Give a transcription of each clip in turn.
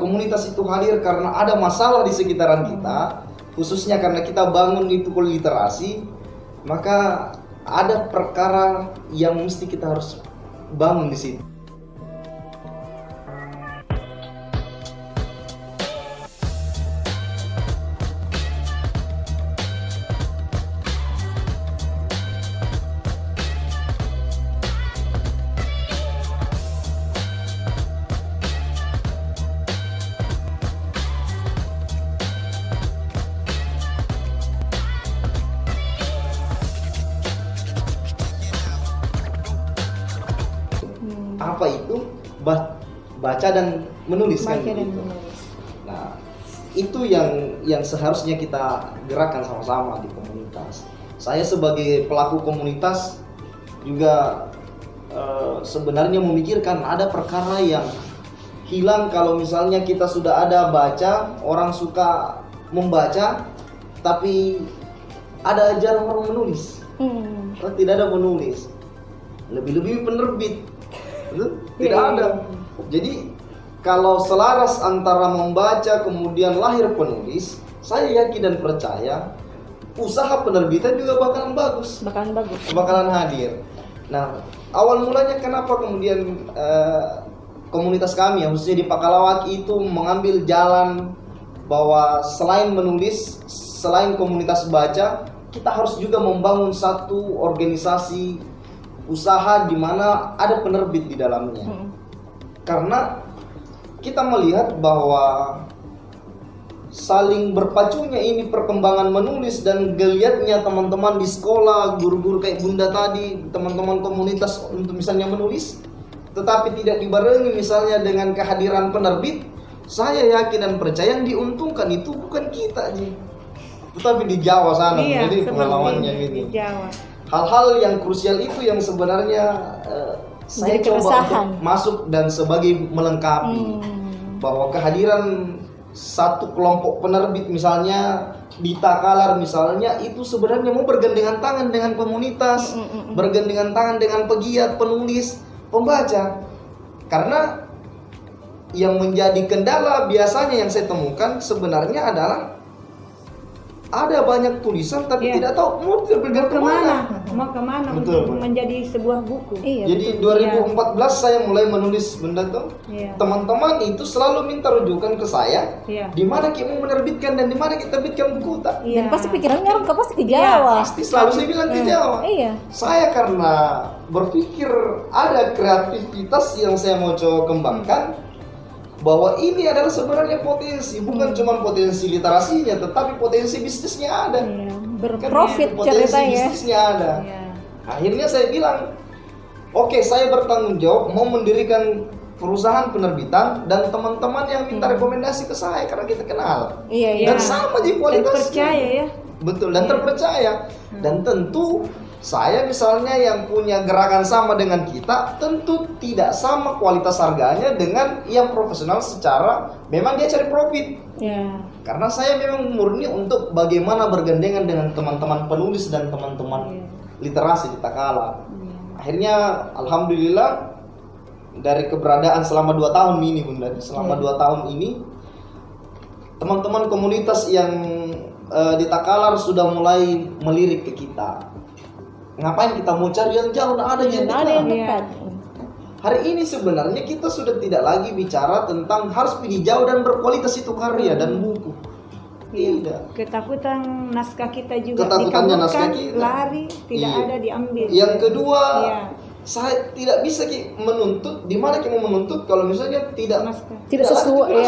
komunitas itu hadir karena ada masalah di sekitaran kita, khususnya karena kita bangun itu literasi, maka ada perkara yang mesti kita harus bangun di situ. Apa itu? Baca dan menulis kan gitu. Nah, itu yang seharusnya kita gerakan sama-sama di komunitas. Saya sebagai pelaku komunitas juga sebenarnya memikirkan ada perkara yang hilang kalau misalnya kita sudah ada baca, orang suka membaca, tapi ada jarang orang menulis. Tidak ada penulis, lebih-lebih penerbit. Tidak ada. Jadi kalau selaras antara membaca kemudian lahir penulis, saya yakin dan percaya usaha penerbitan juga bakalan bagus, bakalan hadir. Nah, awal mulanya kenapa kemudian komunitas kami, khususnya di Pakalawaki itu mengambil jalan bahwa selain menulis, selain komunitas baca, kita harus juga membangun satu organisasi usaha di mana ada penerbit di dalamnya. Karena kita melihat bahwa saling berpacunya ini perkembangan menulis dan geliatnya teman-teman di sekolah, guru-guru kayak Bunda tadi, teman-teman komunitas untuk misalnya menulis, tetapi tidak dibarengi misalnya dengan kehadiran penerbit, saya yakin dan percaya yang diuntungkan itu bukan kita aja, tetapi di Jawa sana. Jadi pengalamannya gitu. Di Jawa. Hal-hal yang krusial itu yang sebenarnya saya coba untuk masuk dan sebagai melengkapi bahwa kehadiran satu kelompok penerbit misalnya di Takalar misalnya itu sebenarnya mau bergandengan tangan dengan komunitas, bergandengan tangan dengan pegiat, penulis, pembaca. Karena yang menjadi kendala biasanya yang saya temukan sebenarnya adalah ada banyak tulisan tapi tidak tahu mau kemana untuk menjadi sebuah buku. Jadi betul. 2014 saya mulai menulis benda tuh. Teman-teman itu selalu minta rujukan ke saya. Di mana kita mau menerbitkan dan di mana kita terbitkan buku tak. Dan pasti pikirannya orang pasti ke Jawa. Pasti selalu saya bilang ke Jawa. Saya karena berpikir ada kreativitas yang saya mau coba kembangkan. Bahwa ini adalah sebenarnya potensi, bukan cuma potensi literasinya, tetapi potensi bisnisnya ada. Berprofit potensi bisnisnya ada. Akhirnya saya bilang, oke, saya bertanggung jawab mau mendirikan perusahaan penerbitan dan teman-teman yang minta rekomendasi ke saya karena kita kenal. Dan sama di kualitasnya. Terpercaya ya. Betul, dan terpercaya. Dan tentu saya misalnya yang punya gerakan sama dengan kita, tentu tidak sama kualitas harganya dengan yang profesional secara memang dia cari profit. Karena saya memang murni untuk bagaimana bergandengan dengan teman-teman penulis dan teman-teman literasi di Takala. Akhirnya alhamdulillah dari keberadaan selama 2 tahun ini Bunda, selama 2 tahun ini teman-teman komunitas yang di Takalar sudah mulai melirik ke kita. Ngapain kita mau cari yang jauh, ada yang dekat. Hari ini sebenarnya kita sudah tidak lagi bicara tentang harus pergi jauh dan berkualitas itu karya dan buku. Tidak. Ketakutan naskah kita juga dikabulkan, lari, tidak ada diambil. Yang kedua, saya tidak bisa menuntut, di mana kita mau menuntut kalau misalnya tidak sesuai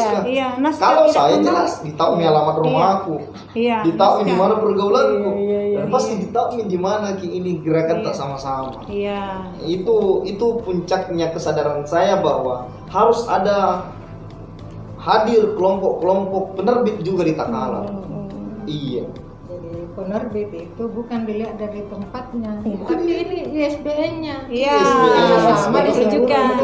kalau saya jelas ditahu alamat rumahku, ditahu di mana pergaulanku, dan pasti ditahu di mana ini gerakan tak sama-sama. Itu puncaknya kesadaran saya bahwa harus ada hadir kelompok-kelompok penerbit juga di Takala. Penerbit itu bukan dilihat dari tempatnya, tapi ini ISBN-nya. Sama ditujukan.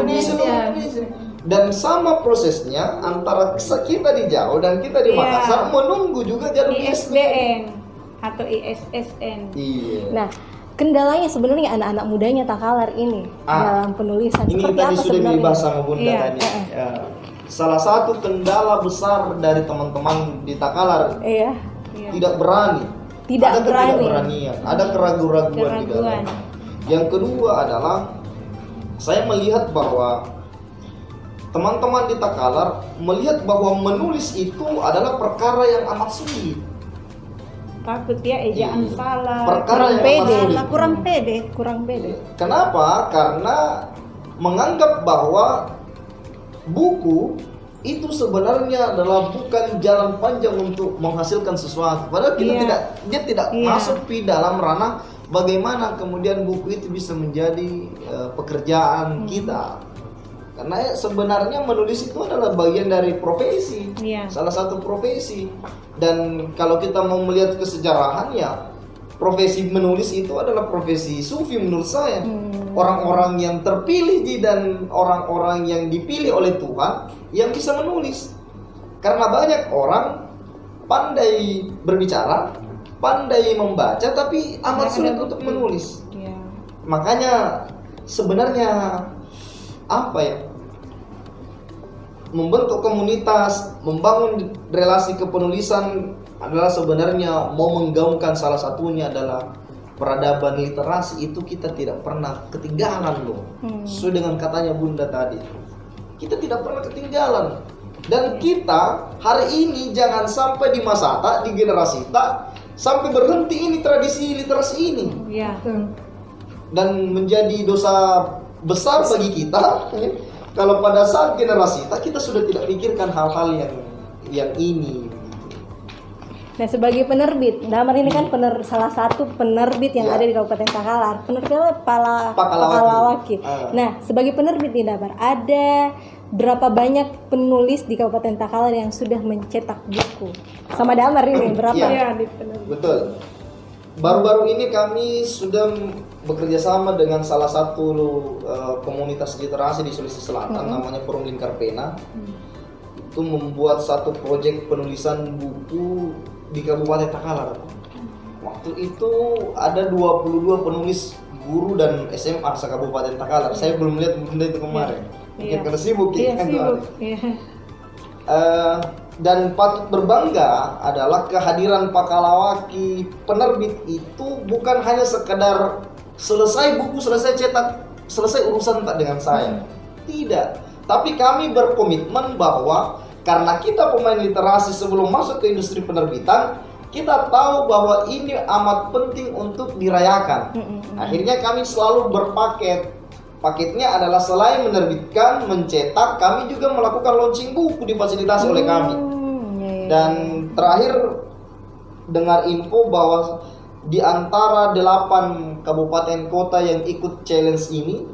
Dan sama prosesnya antara kita di Jawa dan kita di Makassar menunggu juga jalur ISBN atau ISSN. Nah, kendalanya sebenarnya anak-anak mudanya Takalar ini dalam penulisan ini seperti tadi apa sudah sebenarnya? dibahas sama Bunda tadi. salah satu kendala besar dari teman-teman di Takalar Iya. tidak berani. Tidak Ada berani. ketidakberanian, ada keraguan-raguan di dalam. Yang kedua adalah saya melihat bahwa teman-teman di Takalar melihat bahwa menulis itu adalah perkara yang amat sulit. Takut ya ejaan Iya. salah, Perkara yang pede. amat sulit. kurang pede. Kenapa? Karena menganggap bahwa buku itu sebenarnya adalah bukan jalan panjang untuk menghasilkan sesuatu. Padahal kita tidak masuk di dalam ranah bagaimana kemudian buku itu bisa menjadi pekerjaan kita. Karena sebenarnya menulis itu adalah bagian dari profesi, salah satu profesi. Dan kalau kita mau melihat kesejarahannya, profesi menulis itu adalah profesi sufi menurut saya. Orang-orang yang terpilih dan orang-orang yang dipilih oleh Tuhan yang bisa menulis. Karena banyak orang pandai berbicara, pandai membaca, tapi amat sulit untuk menulis. Makanya sebenarnya membentuk komunitas, membangun relasi kepenulisan adalah sebenarnya mau menggaungkan, salah satunya adalah peradaban literasi. Itu kita tidak pernah ketinggalan loh. Sesuai dengan katanya Bunda tadi, kita tidak pernah ketinggalan. Dan kita hari ini jangan sampai di masa tak, di generasi tak, sampai berhenti ini tradisi literasi ini. Dan menjadi dosa besar bagi kita kalau pada saat generasi kita sudah tidak pikirkan hal-hal yang ini. Nah, sebagai penerbit, Damar ini kan salah satu penerbit yang ada di Kabupaten Takalar. Penerbitnya Pakalawaki. Nah, sebagai penerbit di Damar, ada berapa banyak penulis di Kabupaten Takalar yang sudah mencetak buku? Sama Damar ini berapa? Iya, betul. Baru-baru ini kami sudah bekerja sama dengan salah satu komunitas literasi di Sulawesi Selatan, namanya Forum Lingkar Pena. Itu membuat satu proyek penulisan buku di Kabupaten Takalar. Waktu itu ada 22 penulis guru dan SMA se-Kabupaten Takalar. Saya belum lihat Bunda itu kemarin. Mungkin karena sibuk dan patut berbangga adalah kehadiran Pakalawaki penerbit itu bukan hanya sekedar selesai buku, selesai cetak, selesai urusan tak dengan saya. Tidak. Tapi kami berkomitmen bahwa karena kita pemain literasi sebelum masuk ke industri penerbitan, kita tahu bahwa ini amat penting untuk dirayakan. Akhirnya kami selalu berpaket. Paketnya adalah selain menerbitkan, mencetak, kami juga melakukan launching buku difasilitasi oleh kami. Dan terakhir dengar info bahwa di antara 8 kabupaten kota yang ikut challenge ini,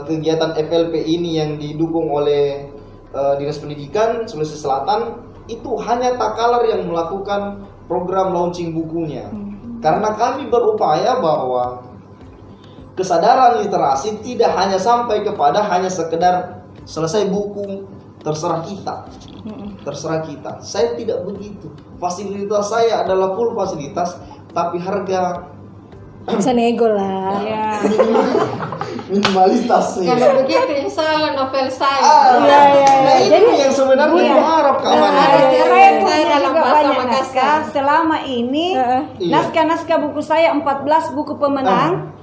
kegiatan FLP ini yang didukung oleh Dinas Pendidikan Sulawesi Selatan, itu hanya Takalar yang melakukan program launching bukunya. Karena kami berupaya bahwa kesadaran literasi tidak hanya sampai kepada hanya sekedar selesai buku, terserah kita. Terserah kita. Saya tidak begitu. Fasilitas saya adalah full fasilitas, tapi harga bisa nego lah. Minimalitas sih. Kalau begitu insya Allah novel saya. Nah ini yang sebenarnya berharap keamanan. Saya dalam juga banyak naskah. Selama ini naskah-naskah buku saya 14 buku pemenang.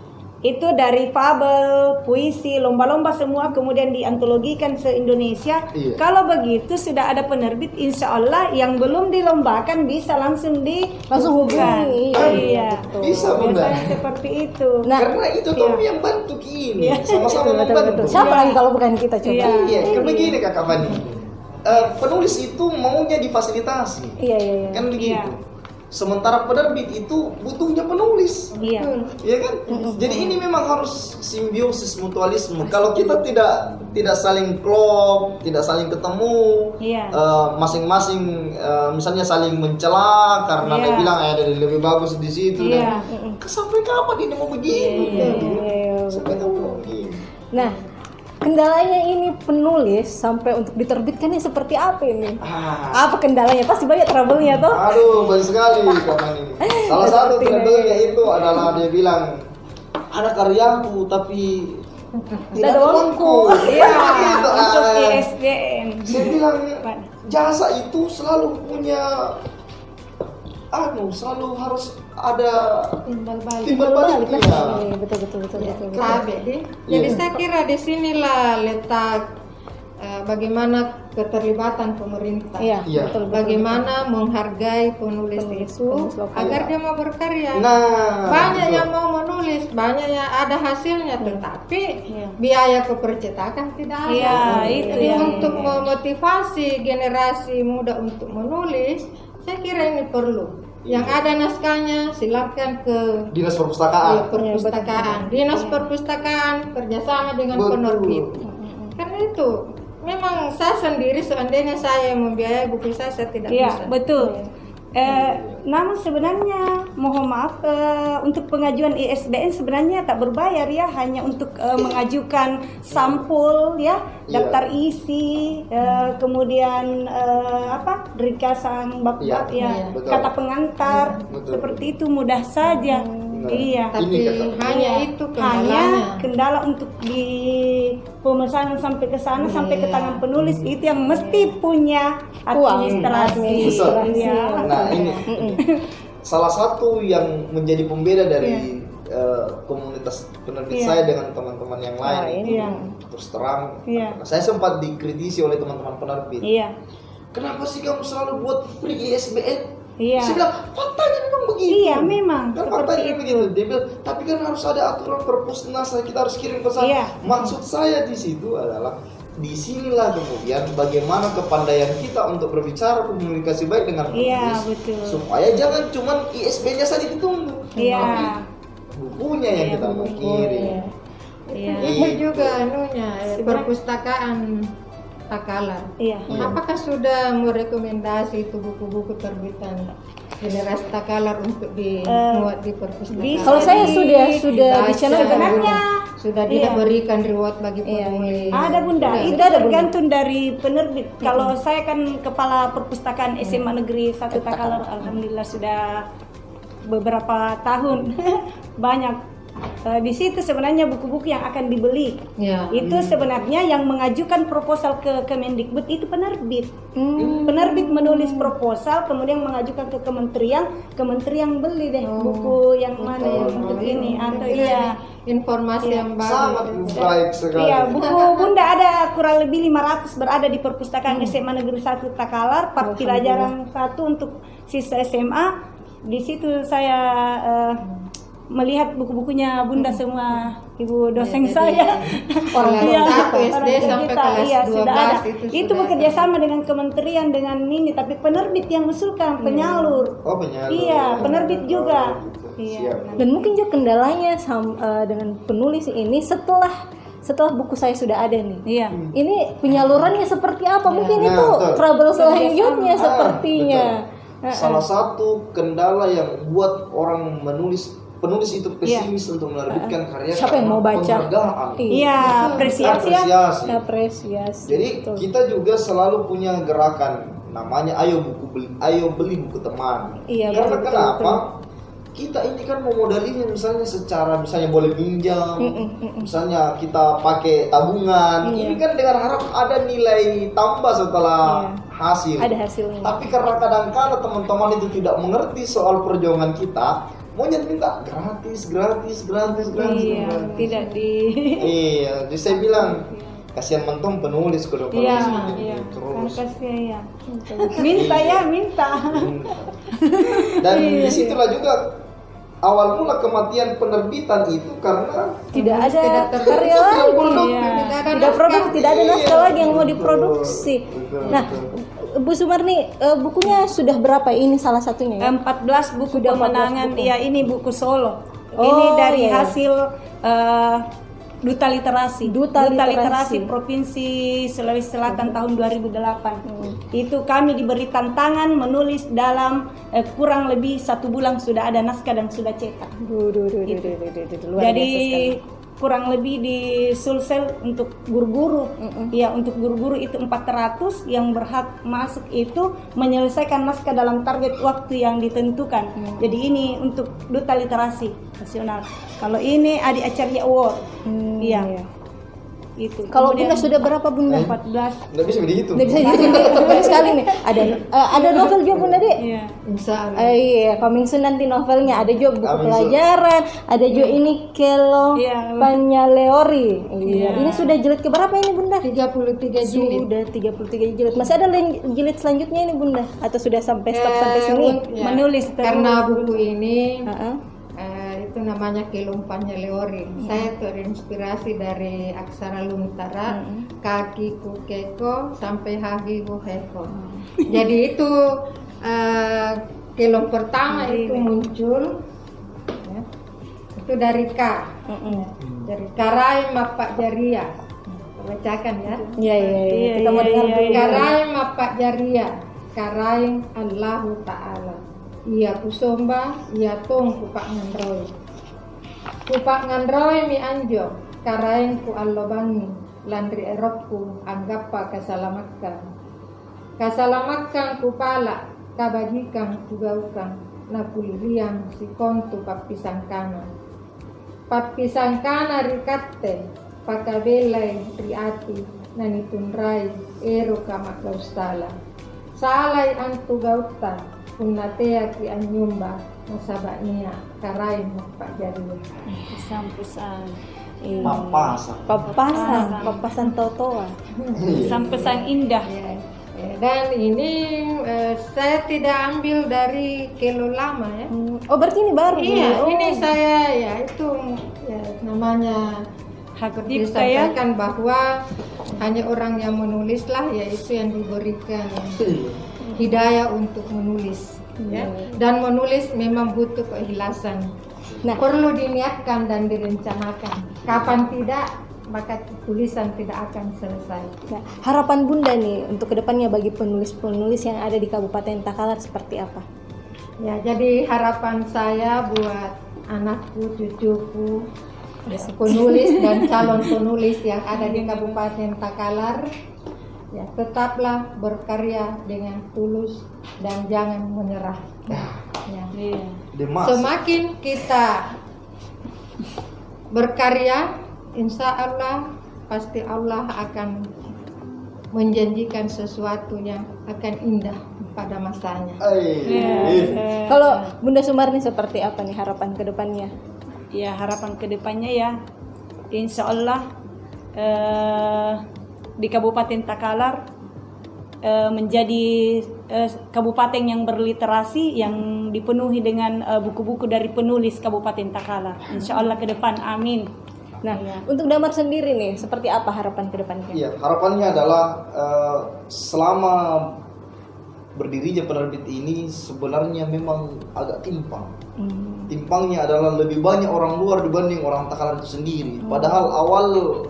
Itu dari fabel, puisi, lomba-lomba semua kemudian diantologikan se-Indonesia. Kalau begitu sudah ada penerbit, insya Allah yang belum dilombakan bisa langsung hubungi. Iya. Bisa Bunda. Biasanya seperti itu. Nah, karena itu kami yang bantu ini, sama-sama membantu. Siapa lagi kalau bukan kita coba? Iya, kan begini Kakak Fani. Penulis itu maunya difasilitasi. Iya. Kan begitu. Sementara penerbit itu butuhnya penulis. Iya kan? Jadi ini memang harus simbiosis, mutualisme. Kalau kita tidak saling klop, tidak saling ketemu, masing-masing misalnya saling mencela karena dia bilang ada lebih bagus di situ dan sampai kapan ini mau begini? Sampai kapan begini? Nah, kendalanya ini penulis sampai untuk diterbitkannya seperti apa ini? Apa kendalanya? Pasti banyak trouble-nya toh? Aduh, banyak sekali kawan ini. Salah satu trouble-nya itu adalah dia bilang ada karyaku tapi tidak ada uangku. Iya, untuk ISBN. Saya bilang jasa itu selalu punya selalu harus ada timbal balik. Iya, betul. Jadi saya kira di sinilah letak bagaimana keterlibatan pemerintah. Iya. Betul. Bagaimana menghargai penulis itu agar dia mau berkarya. Nah, Banyak yang mau menulis, banyak yang ada hasilnya, tetapi biaya kepercetakan tidak ada. Iya, itu Jadi yang untuk memotivasi generasi muda untuk menulis, saya kira ini perlu. Yang ada naskahnya silakan ke Dinas Perpustakaan. perpustakaan. Dinas Perpustakaan kerjasama dengan penerbit. Karena itu memang saya sendiri seandainya saya membiayai buku saya tidak Iya, bisa. betul. Namun sebenarnya mohon maaf untuk pengajuan ISBN sebenarnya tak berbayar ya, hanya untuk mengajukan sampul ya, daftar isi, kemudian ringkasan bab kata pengantar, seperti itu mudah saja. Iya. Tapi hanya itu kendalanya. Kendala untuk di pemesanan sampai ke sana sampai ke tangan penulis itu yang mesti punya administrasi. Iya. Nah, ini salah satu yang menjadi pembeda dari komunitas penerbit saya dengan teman-teman yang lain. Terus terang, saya sempat dikritisi oleh teman-teman penerbit. Kenapa sih kamu selalu buat free ISBN? Saya bilang, faktanya memang begitu. Iya, memang. Faktanya begitu. Dia bilang, tapi kan harus ada aturan perpusnas, kita harus kirim pesan. Maksud saya di situ adalah, disinilah kemudian bagaimana kepandaian kita untuk berbicara komunikasi baik dengan penulis, supaya jangan cuma ISBN-nya saja ditunggu, tapi bukunya yang kita mau kirim. Ini juga perpustakaan Takalar. Apakah sudah merekomendasi itu buku-buku terbitan generasi Takalar untuk dimuat di perpustakaan? Kalau saya sudah di channel sebenarnya sudah diberikan reward bagi penulis. Ada Bunda, itu tergantung dari penerbit. Kalau saya kan kepala perpustakaan SMA Negeri 1 Takalar, alhamdulillah sudah beberapa tahun banyak. Di situ sebenarnya buku-buku yang akan dibeli itu sebenarnya yang mengajukan proposal ke Kemendikbud itu penerbit. Penerbit menulis proposal kemudian mengajukan ke kementerian beli deh buku yang mana yang untuk ini atau informasi yang baru. Sangat baik sekali. Buku Bunda ada kurang lebih 500 berada di perpustakaan SMA Negeri 1 Takalar, part pelajaran 1 untuk siswa SMA. Di situ saya melihat buku-bukunya Bunda semua, ibu dosen saya. Orang SD sampai kelas 12 sudah ada. Itu bekerja sama dengan kementerian dengan ini, tapi penerbit yang usulkan, penyalur. Penyalur. Iya, penerbit juga. Dan mungkin juga kendalanya dengan penulis ini setelah buku saya sudah ada nih. Ini penyalurannya seperti apa? Mungkin itu trouble selanjutnya sepertinya. Salah satu kendala yang buat orang penulis itu pesimis untuk menerbitkan karya. Siapa yang mau baca? Apresiasi. Jadi kita juga selalu punya gerakan namanya ayo beli buku teman. Karena kenapa? Kita ini kan memodalinya misalnya boleh pinjam, misalnya kita pakai tabungan. Ini kan dengan harap ada nilai tambah setelah hasil. Ada hasilnya. Tapi karena kadang-kadang teman-teman itu tidak mengerti soal perjuangan kita, maunya minta gratis. Tidak di. Jadi saya bilang kasihan mentom penulis kalau terus. Kasihan minta. Dan disitulah juga awal mula kematian penerbitan itu karena tidak ada karya lagi, tidak ada naskah lagi yang mau diproduksi. Nah, Bu Sumarni, bukunya sudah berapa ini salah satunya ya? 14 buku pemenangan. Ini buku solo. Ini dari hasil Duta Literasi Provinsi Sulawesi Selatan tahun 2008. Itu kami diberi tantangan menulis dalam kurang lebih 1 bulan sudah ada naskah dan sudah cetak. Jadi kurang lebih di Sulsel untuk guru-guru. Untuk guru-guru itu 400 yang berhak masuk itu menyelesaikan naskah dalam target waktu yang ditentukan. Jadi ini untuk Duta Literasi Nasional. Kalau ini Adi Acarya Award. Itu. Kalau Bunda sudah berapa Bunda? 14. Nggak bisa dihitung. Nggak bisa dihitung banyak sekali nih. Ada novel juga Bunda Dek? Iya. Insya Allah. Iya, coming soon nanti novelnya. Ada juga buku pelajaran, ada juga ini Kelo Panyaleori. Iya. Ini sudah jilid keberapa ini Bunda? 33 jilid. Sudah 33 jilid. Masih ada jilid selanjutnya ini Bunda? Atau sudah sampai stop sampai sini? Ya, Menulis terus. karena buku ini Heeh. itu namanya Kelo Panyaleori. Saya terinspirasi dari aksara Luntara, kaki kukeko sampai hagi kuheko. Jadi itu kelong pertama itu muncul ya, itu dari K. Dari Karai Mapak Jaria. Bacakan ya. Iya. Kita mau dengar dulu. Karai Mapak Jaria. Karai Allahu Ta'ala. Iya kusomba, iya tong kupak nganroy. Kupak nganroy mi anjo, karain ku allobangi, landri erokku anggappa kasalamatkan. Kasalamatkan ku pala, kabagikan ku gaukan, napulirian si kontu papisangkana. Papisangkana rikatte, pakabelai riati, nanitunrai, ero kamak gaustala. Salai antu gautan, Punatea ki anyumba masabaknya karain Pak Jaria. Pesan-pesan. Papasan totoa. Pesan-pesan indah. Ya. Dan ini saya tidak ambil dari Kelo lama ya. Oh berarti ini baru? Iya, Oh. ini saya ya itu ya, namanya Hak seperti cipta ya. disampaikan bahwa hanya orang yang menulis lah yaitu yang diberikan hidayah untuk menulis ya. Dan menulis memang butuh keikhlasan. Nah, Perlu diniatkan dan direncanakan. Kapan tidak, maka tulisan tidak akan selesai. Nah, harapan Bunda nih untuk kedepannya bagi penulis-penulis yang ada di Kabupaten Takalar seperti apa? Ya, jadi harapan saya buat anakku, cucuku, penulis dan calon penulis yang ada di Kabupaten Takalar, ya tetaplah berkarya dengan tulus dan jangan menyerah. Ya. Semakin kita berkarya, insya Allah pasti Allah akan menjanjikan sesuatu yang akan indah pada masanya. Kalau Bunda Sumarni seperti apa nih harapan kedepannya? Ya harapan kedepannya ya, insya Allah di Kabupaten Takalar menjadi kabupaten yang berliterasi, yang dipenuhi dengan buku-buku dari penulis Kabupaten Takalar. Insya Allah ke depan, amin. Nah, untuk Damar sendiri nih, seperti apa harapan ke depannya? Iya, harapannya adalah selama berdirinya penerbit ini sebenarnya memang agak timpang. Timpangnya adalah lebih banyak orang luar dibanding orang Takalar itu sendiri. Padahal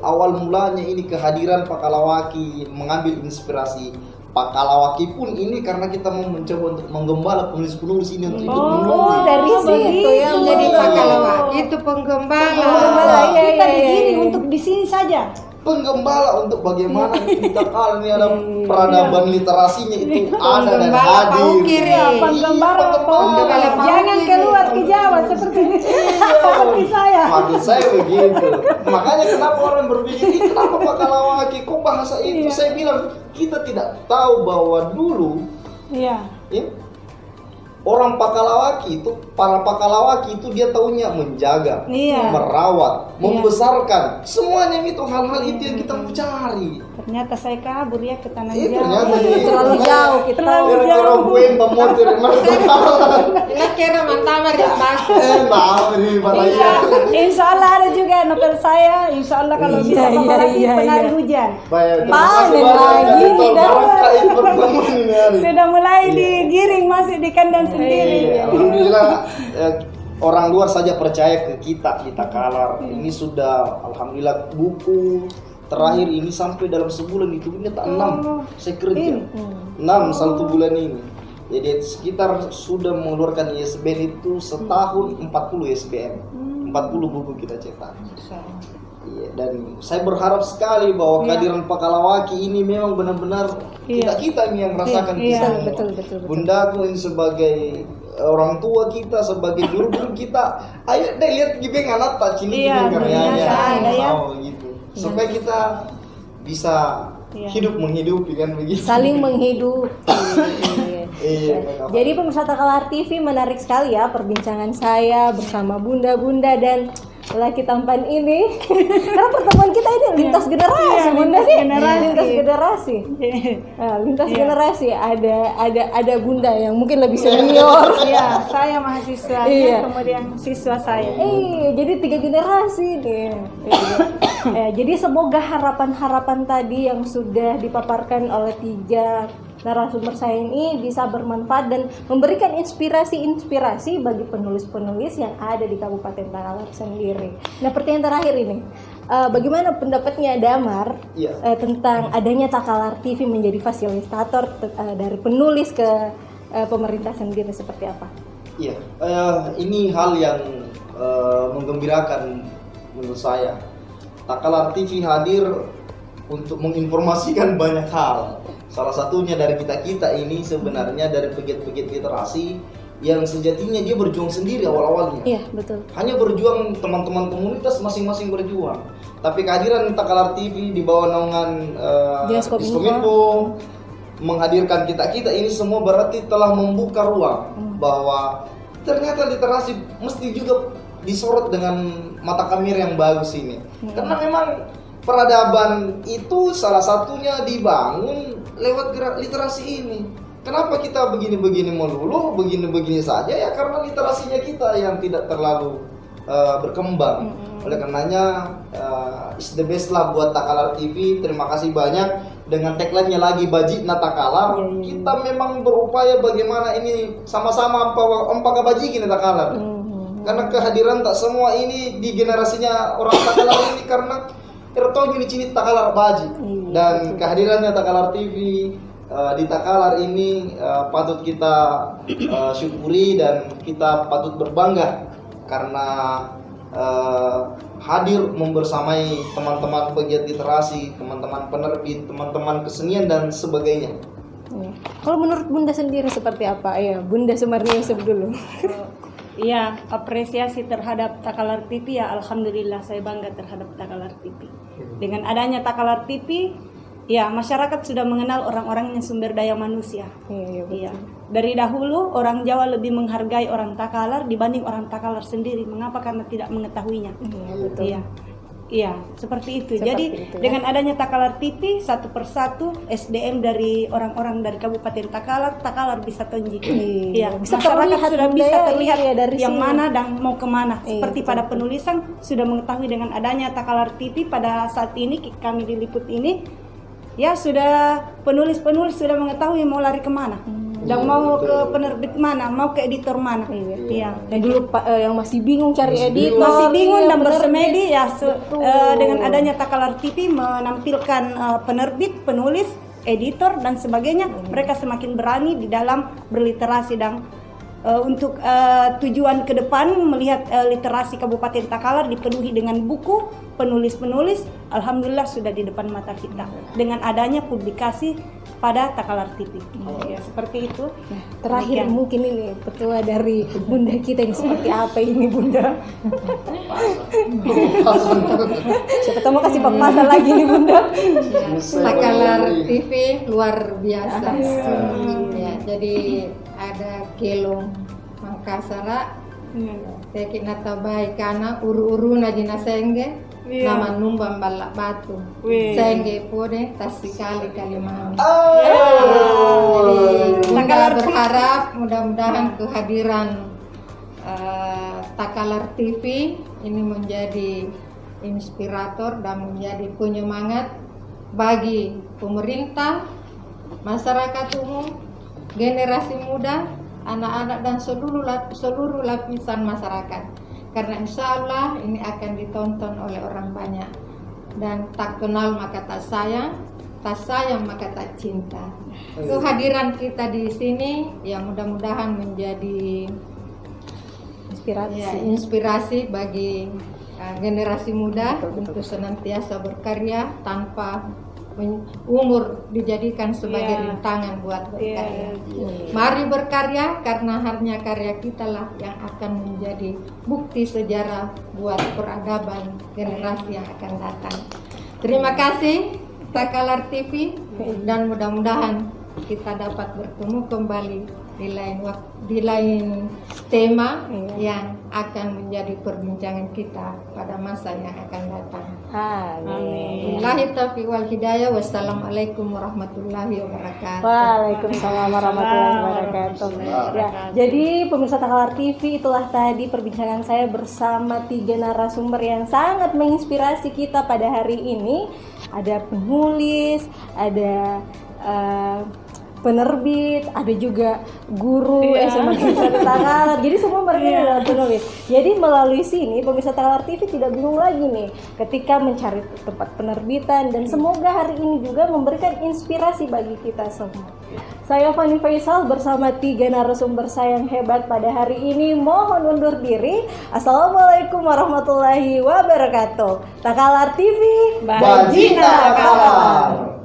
awal mulanya ini kehadiran Pak Kalawaki mengambil inspirasi. Pak Kalawaki pun ini karena kita mau mencoba untuk menggembala penulis-penulis ini untuk ikut menulis. Oh, dari situ ya. Jadi Pak Kalawaki itu penggembala. Kita digiring untuk di sini saja. Penggembala untuk bagaimana kita kali ini ada peradaban literasinya itu ada dan hadir. Penggembala jangan keluar ke Jawa seperti saya. Maksud saya begitu. Makanya kenapa orang berpikir kenapa Pak Kalawaki kok bahasa itu? Saya bilang kita tidak tahu bahwa dulu orang Pakalawaki itu, para Pakalawaki itu dia taunya menjaga, merawat, membesarkan. Semuanya itu hal-hal itu yang kita mau cari. Ternyata saya kabur ya ke tanah Jawa. Terlalu jauh kita. Terlalu jauh. Kira mantamar ya Pak. Insya Allah ada juga novel saya. Insya Allah kalau bisa apalagi penari hujan. Panen lagi. Sudah mulai digiring masih di kandang sendiri. Alhamdulillah orang luar saja percaya ke kita Takalar. Ini sudah alhamdulillah buku terakhir ini sampai dalam sebulan itu ini tak 6 saya kerja 6 satu bulan ini. Jadi sekitar sudah mengeluarkan ISBN itu setahun 40 ISBN 40 buku kita cetak. Iya, dan saya berharap sekali bahwa kehadiran Pak Kalawaki ini memang benar-benar kita yang merasakan betul. Bundaku ini sebagai orang tua kita, sebagai guru-guru kita, ayo deh lihat gibeng anak tak cini karyanya gitu. supaya kita bisa hidup menghidupi kan begitu. Saling menghidupi. Jadi pemirsa Takalar TV, menarik sekali ya perbincangan saya bersama bunda-bunda dan lelaki tampan ini. Karena pertemuan kita ini lintas generasi, Bunda sih. Lintas generasi. Lintas generasi. Ada bunda yang mungkin lebih senior. Iya, saya mahasiswa, kemudian siswa saya. Jadi 3 generasi nih. Jadi semoga harapan-harapan tadi yang sudah dipaparkan oleh 3 narasumber saya ini bisa bermanfaat dan memberikan inspirasi bagi penulis-penulis yang ada di Kabupaten Takalar sendiri. Nah, pertanyaan terakhir ini, bagaimana pendapatnya Damar tentang adanya Takalar TV menjadi fasilitator dari penulis ke pemerintah sendiri, seperti apa? Iya, ini hal yang menggembirakan menurut saya. Takalar TV hadir untuk menginformasikan banyak hal. Salah satunya dari kita ini sebenarnya dari pegiat-pegiat literasi yang sejatinya dia berjuang sendiri awal-awalnya. Iya, betul. Hanya berjuang, teman-teman komunitas masing-masing berjuang. Tapi kehadiran Takalar TV di bawah naungan Diskominfo menghadirkan kita ini semua berarti telah membuka ruang bahwa ternyata literasi mesti juga disorot dengan mata kamera yang bagus ini. Karena memang peradaban itu salah satunya dibangun lewat literasi ini. Kenapa kita begini-begini melulu, begini-begini saja ya? Karena literasinya kita yang tidak terlalu berkembang. Oleh karenanya is the best lah buat Takalar TV. Terima kasih banyak. Dengan tagline-nya lagi Bajikna Takalar, kita memang berupaya bagaimana ini sama-sama empaka bajiki Takalar. Karena kehadiran tak semua ini di generasinya orang Takalar ini karena Ertonya ini cini Takalar Baji dan kehadirannya Takalar TV di Takalar ini patut kita syukuri dan kita patut berbangga karena hadir membersamai teman-teman pegiat literasi, teman-teman penerbit, teman-teman kesenian dan sebagainya. Kalau menurut Bunda sendiri seperti apa? Ya, Bunda Sumarningsih dulu. Iya, apresiasi terhadap Takalar TV ya, alhamdulillah saya bangga terhadap Takalar TV. Dengan adanya Takalar TV, ya masyarakat sudah mengenal orang-orang yang sumber daya manusia. Iya. Dari dahulu orang Jawa lebih menghargai orang Takalar dibanding orang Takalar sendiri. Mengapa? Karena tidak mengetahuinya. Betul. Iya, seperti itu. Jadi dengan adanya Takalar TV, satu persatu SDM dari orang-orang dari Kabupaten Takalar bisa tonjik. Iya, masyarakat sudah bisa terlihat ya dari yang mana dan mau kemana. Seperti pada penulisan sudah mengetahui dengan adanya Takalar TV pada saat ini kami diliput ini, ya sudah penulis-penulis sudah mengetahui mau lari kemana. Dan mau ke penerbit mana, mau ke editor mana. Iya. Dan dulu yang masih bingung cari editor, masih bingung dan bersemedi ya dengan adanya Takalar TV menampilkan penerbit, penulis, editor dan sebagainya, mereka semakin berani di dalam berliterasi dan untuk tujuan ke depan melihat literasi Kabupaten Takalar dipenuhi dengan buku, penulis-penulis, alhamdulillah sudah di depan mata kita dengan adanya publikasi pada Takalar TV. Ya, seperti itu. Nah, terakhir mungkin ini petua dari Bunda kita ini seperti apa ini Bunda? Siapa tahu mau kasih papasan lagi nih Bunda. Takalar TV luar biasa. Ya, jadi ada Kelong Mangkasara, Teki Natabai Kana Uru-uru Najina Senge. Nama numbang balak batu, senge pode tasikali Kalimantan. Jadi kita berharap mudah-mudahan kehadiran Takalar TV ini menjadi inspirator dan menjadi penyemangat bagi pemerintah, masyarakat umum, generasi muda, anak-anak dan seluruh lapisan masyarakat. Karena insya Allah ini akan ditonton oleh orang banyak. Dan tak kenal maka tak sayang maka tak cinta. Kehadiran kita di sini ya mudah-mudahan menjadi inspirasi bagi generasi muda untuk senantiasa berkarya tanpa umur dijadikan sebagai rintangan buat berkarya. Mari berkarya karena hanya karya kita lah yang akan menjadi bukti sejarah buat peradaban generasi yang akan datang. Terima kasih Takalar TV, dan mudah-mudahan kita dapat bertemu kembali di lain tema yang akan menjadi perbincangan kita pada masa yang akan datang. Amin. Billahi taufiq wal hidayah. Wassalamualaikum warahmatullahi wabarakatuh. Waalaikumsalam warahmatullahi wabarakatuh. Ya, jadi pemirsa Takalar TV, itulah tadi perbincangan saya bersama 3 narasumber yang sangat menginspirasi kita pada hari ini. Ada penulis, ada penerbit, ada juga guru SMA Takalar. Jadi semua mereka adalah penulis. Jadi melalui sini pemirsa Takalar TV tidak bingung lagi nih ketika mencari tempat penerbitan, dan semoga hari ini juga memberikan inspirasi bagi kita semua. Saya Fani Faisal bersama 3 narasumber saya yang hebat pada hari ini mohon undur diri. Assalamualaikum warahmatullahi wabarakatuh. Takalar TV, Bajingan Takalar.